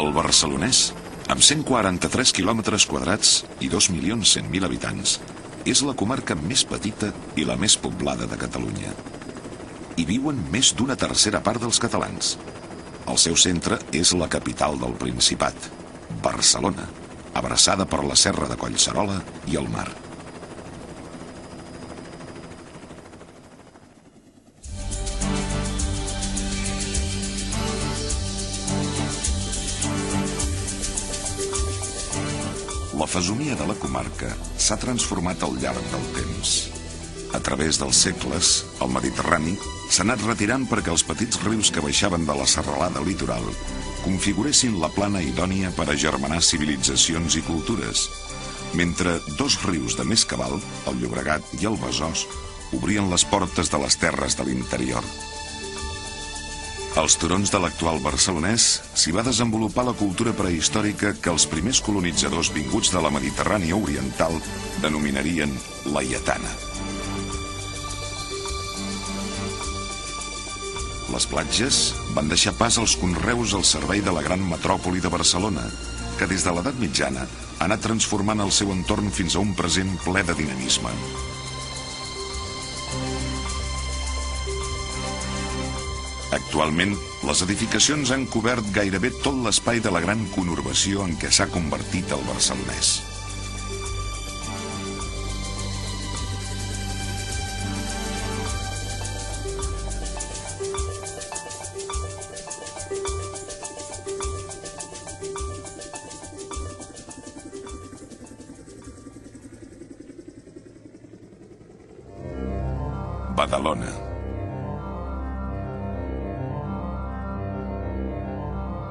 El Barcelonès, amb 143 quilòmetres quadrats i 2.100.000 habitants, és la comarca més petita i la més poblada de Catalunya. Hi viuen més d'una tercera part dels catalans. El seu centre és la capital del Principat, Barcelona, abraçada per la serra de Collserola i el mar. La fesomia de la comarca s'ha transformat al llarg del temps. A través dels segles, el Mediterrani s'ha anat retirant perquè els petits rius que baixaven de la serralada litoral configuressin la plana idònia per agermanar civilitzacions i cultures, mentre dos rius de més cabal, el Llobregat i el Besòs, obrien les portes de les terres de l'interior. Als turons de l'actual Barcelonès s'hi va desenvolupar la cultura prehistòrica que els primers colonitzadors vinguts de la Mediterrània oriental denominarien la lletana. Les platges van deixar pas als conreus al servei de la gran metròpoli de Barcelona, que des de l'edat mitjana ha anat transformant el seu entorn fins a un present ple de dinamisme. Actualment, les edificacions han cobert gairebé tot l'espai de la gran conurbació en què s'ha convertit el Barcelonès. Badalona.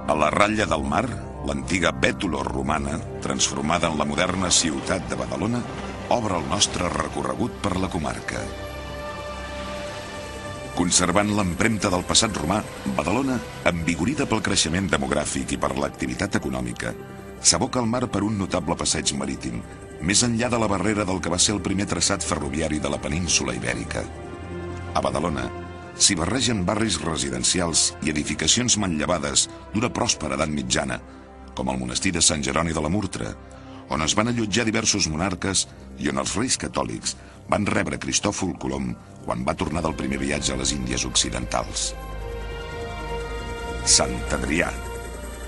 A la ratlla del mar, l'antiga Bètula romana, transformada en la moderna ciutat de Badalona, obre el nostre recorregut per la comarca. Conservant l'empremta del passat romà, Badalona, envigorida pel creixement demogràfic i per l'activitat econòmica, s'aboca al mar per un notable passeig marítim, més enllà de la barrera del que va ser el primer traçat ferroviari de la península ibèrica. A Badalona s'hi barregen barris residencials i edificacions manllevades d'una pròspera edat mitjana, com el monestir de Sant Jeroni de la Murtra, on es van allotjar diversos monarques i on els reis catòlics van rebre Cristòfol Colom quan va tornar del primer viatge a les Índies Occidentals. Sant Adrià.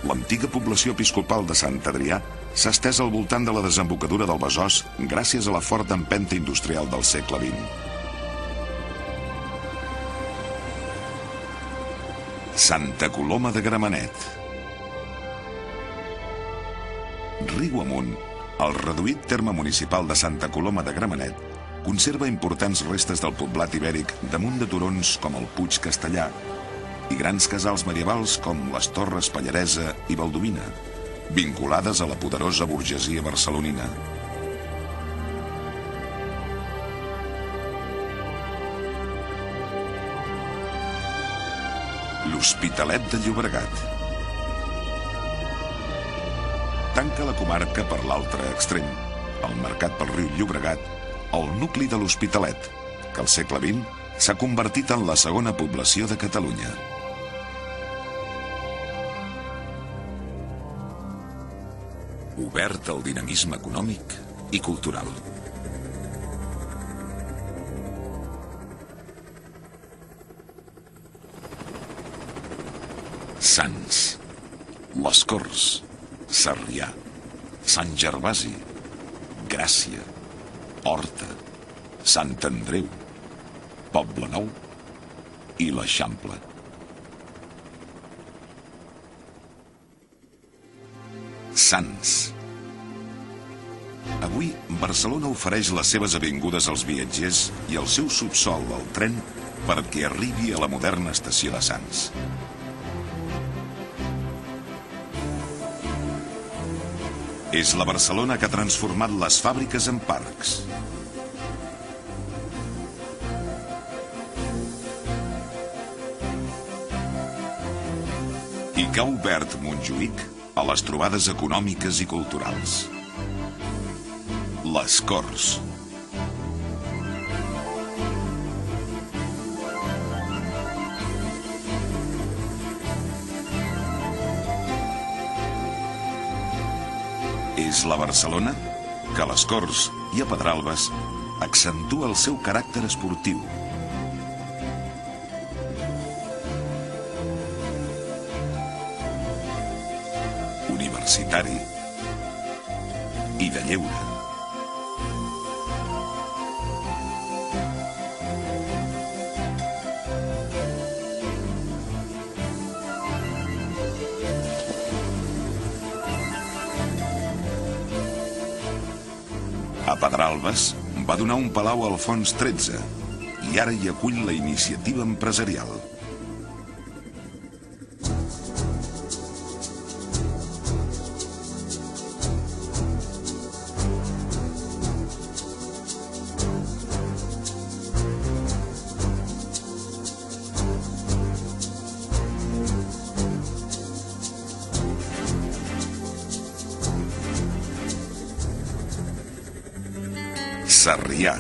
L'antiga població episcopal de Sant Adrià s'ha estès al voltant de la desembocadura del Besòs gràcies a la forta empenta industrial del segle XX. Santa Coloma de Gramenet. Riu amunt, el reduït terme municipal de Santa Coloma de Gramenet conserva importants restes del poblat ibèric damunt de turons com el Puig Castellà i grans casals medievals com les Torres Pallaresa i Baldomina, vinculades a la poderosa burgesia barcelonina. L'Hospitalet de Llobregat. Tanca la comarca per l'altre extrem, el marcat pel riu Llobregat, el nucli de l'Hospitalet, que al segle XX s'ha convertit en la segona població de Catalunya. Obert al dinamisme econòmic i cultural. Sants, les Corts, Sarrià, Sant Gervasi, Gràcia, Horta, Sant Andreu, Poblenou i l'Eixample. Sants. Avui, Barcelona ofereix les seves avingudes als viatgers i el seu subsòl al tren perquè arribi a la moderna estació de Sants. És la Barcelona que ha transformat les fàbriques en parcs. I que ha obert Montjuïc a les trobades econòmiques i culturals. Les Corts. és la Barcelona que a les Corts i a Pedralbes accentua el seu caràcter esportiu. Universitari i de lleure. A Pedralbes va donar un palau a Alfons XIII i ara hi acull la iniciativa empresarial. Sarrià.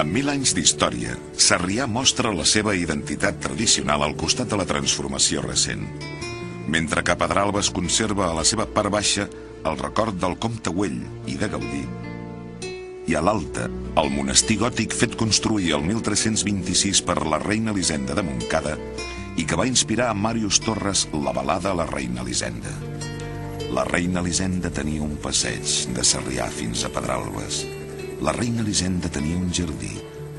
Amb 1000 anys d'història, Sarrià mostra la seva identitat tradicional al costat de la transformació recent. Mentre que Pedralbes conserva a la seva part baixa el record del comte Güell i de Gaudí. I a l'alta, el monestir gòtic fet construir el 1326 per la reina Elisenda de Montcada i que va inspirar a Màrius Torres la balada a la reina Elisenda. La reina Elisenda tenia un passeig de Sarrià fins a Pedralbes. La reina Elisenda tenia un jardí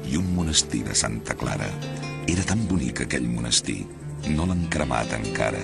i un monestir de Santa Clara. Era tan bonic aquell monestir, no l'han cremat encara.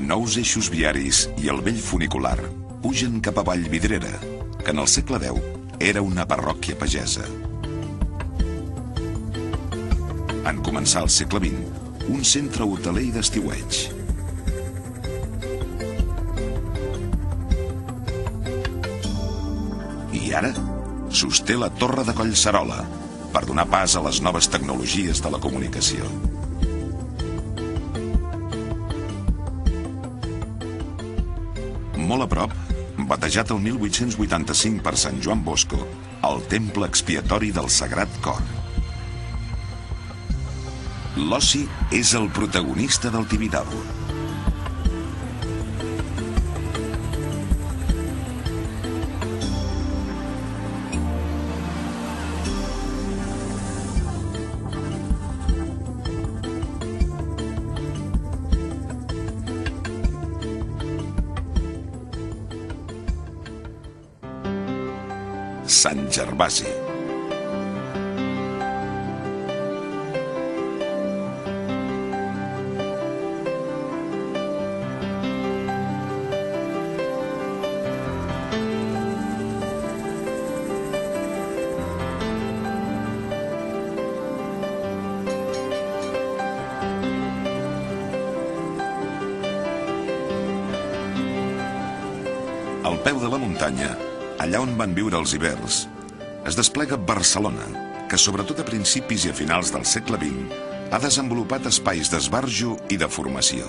Nous eixos viaris i el vell funicular pugen cap a Vallvidrera, que en el segle X era una parròquia pagesa. En començar el segle XX, un centre hoteler i d'estiueig. I ara sosté la Torre de Collserola per donar pas a les noves tecnologies de la comunicació. Molt a prop, batejat el 1885 per Sant Joan Bosco, el temple expiatori del Sagrat Cor. L'oci és el protagonista del Tibidabo. Sant Gervasi. Al peu de la muntanya, allà on van viure els ibers, es desplega Barcelona, que sobretot a principis i a finals del segle XX ha desenvolupat espais d'esbarjo i de formació.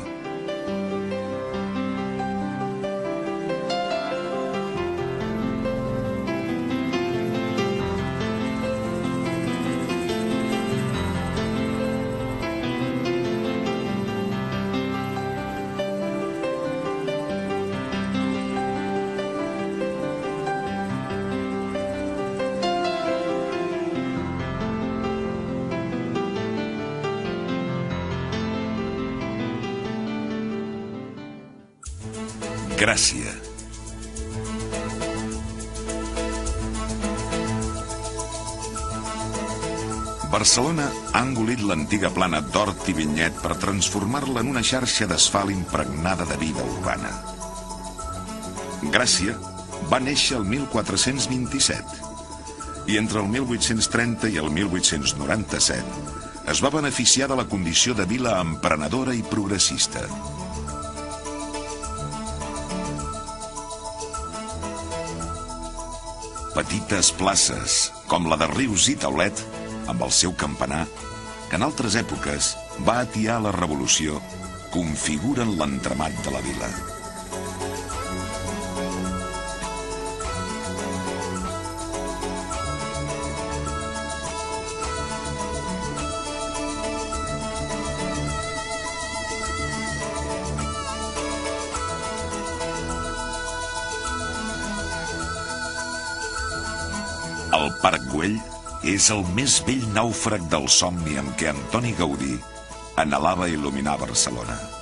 Gràcia. Barcelona ha engolit l'antiga plana d'Hort i Vinyet per transformar-la en una xarxa d'asfalt impregnada de vida urbana. Gràcia va néixer el 1427 i entre el 1830 i el 1897 es va beneficiar de la condició de vila emprenedora i progressista. Petites places, com la de Rius i Taulet, amb el seu campanar, que en altres èpoques va atiar la revolució, configuren l'entramat de la vila. El Parc Güell és el més vell nàufrag del somni amb què Antoni Gaudí anhelava il·luminar Barcelona.